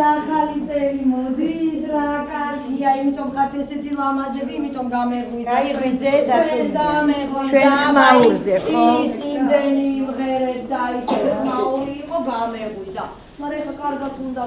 ახალი წელი მოდის რა კაცია, იმიტომ ხართ ესეთი ლამაზები, იმიტომ გამერღვით. გაიღვიძე და ჩვენ მაურზე ხო? ის იმდენი იმღერეთ და ის მაური იყო გამერღვიდა. მაგრამ ეხა კარგად უნდა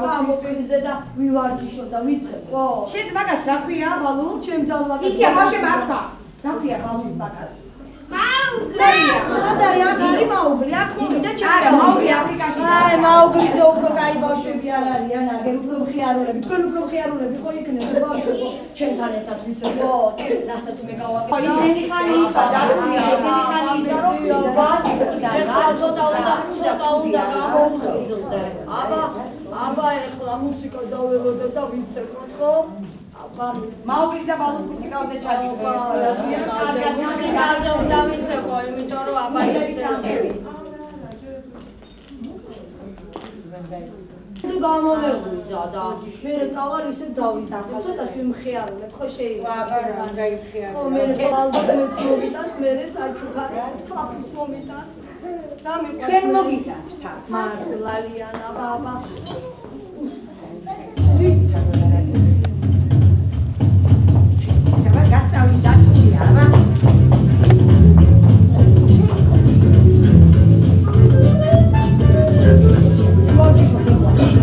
გამოფხიზდე და ვივარჯიშო და ვიცე. ხო. შენს მაგაც რა ქვია, ბალუ? ჩემ ძალაკაც. იცი ახლა მართვა. რა ქვია ბალუს მაგაც? მადარი აკარი მაუგლი, აქ მოვიდა არა, მაუგლი აფრიკაში. აი, მაუგლიზე უფრო კაი ბავშვები არ არიან, აგერ უფრო მხიარულები. თქვენ უფრო მხიარულები ხო იქნებთ ბავშვებო? ჩემთან ერთად ვიცი, ხო, რასაც მე გავაკეთე. ხო, იმენი ხანი იყო და ცოტა უნდა გამოვხიზლდე. აბა ეხლა მუსიკა დაველოდე და ვიცეკოთ, ხო? მაუგლის და ბალუს მუსიკა უნდა ჩადიო. მუსიკაზე უნდა ვიცეკო, იმიტომ რომ აბა გამომეღვიძა და მე წავალ ისე დავიწყე. ცოტას ვიმხიარულებ, ხო შეიძლება. ხო, მე ალბათ მეც მომიტას, მე საჩუქარს თაფის მომიტას. ჩვენ მოგიტანთ თან. მართლალიანა ბაბა. გასწავლი დაწვია, აბა.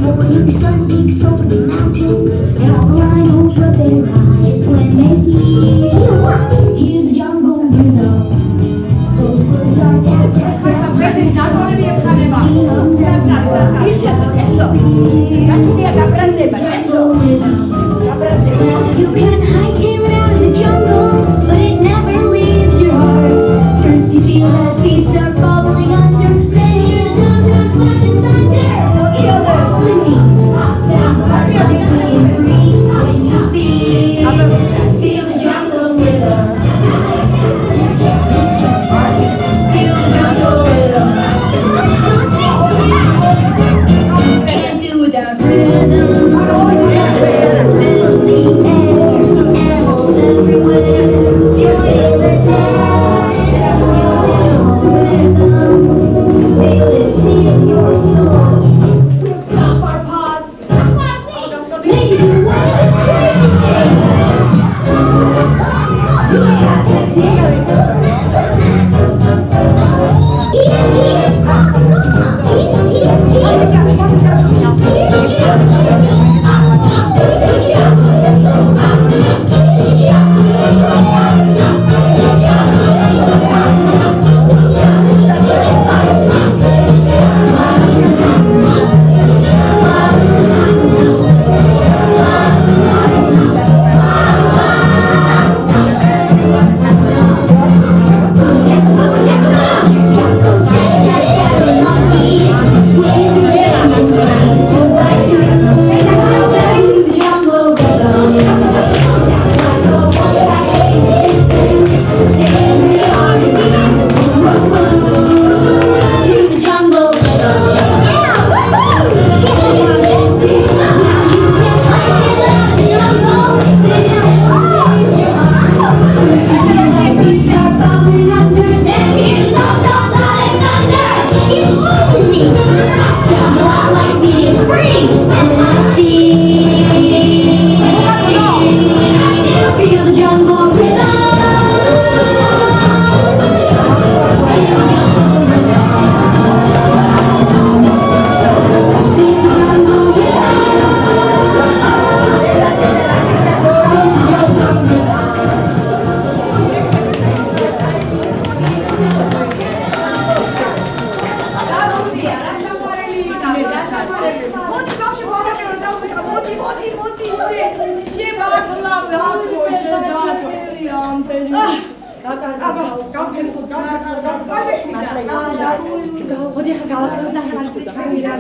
When the sun peeks over the mountains and all the rhinos rub their eyes when they hear the jungle rhythm. Those birds are tap tap tap. You can hightail it out in the jungle, but it never leaves your heart. First you feel that beat start bubbling under, then you hear the tom-tom slap his thunder. Sounds like being free when you feel the jungle rhythm. Feel the jungle rhythm. Can't do without rhythm. Fills the air, animals everywhere. Feel the dance, feel the rhythm. Feel it in your soul. Stop our pause. Maybe do one of the crazy things. Yeah,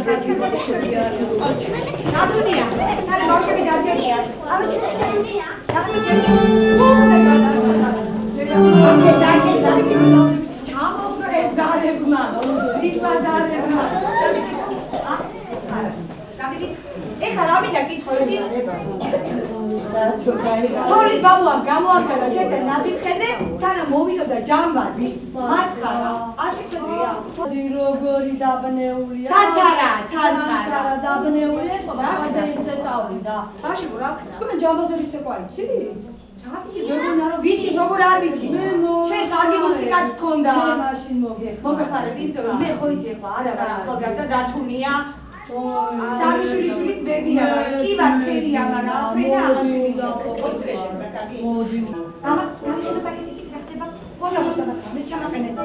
that's it. თოლის ბაბუამ გამოახერა ჯერ ნადის ხედე, სანამ მოვიდოდა ჯამბაზი, მასხარა, აშიფრია. როგორი დაბნეულია. ცაცარა. დაბნეულია, ყველაზე ისე წავიდა. აშიფ რა ქნა? თქვენ ჯამბაზების ეკვა იცი? ვიცი, როგორ არ ვიცი. ჩვენ კარგი მუსიკაც გქონდა. მე მაშინ მოგეხმარებ. მოგეხმარებ, იმიტომ რომ მე ხო იცი ხო არა ახალგაზრდა დათუნია. სამი შვილიშვილის ბებია ვარ. კი ვარ ფერია, მაგრამ ფრენა აღაშენდა. ოტრეში მაგარი. მოდი. ამა, გამიხედო პაკეტი კი რა ხდება? ხოლმე მოსდასამეს ჩამაყენეთ.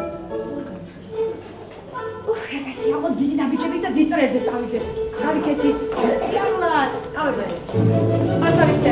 ახლა დიდი ნაბიჯები და დიწრეზე წავიდეთ. გავიქეცით. იარლად, წავიდეთ. არ დავიქცე.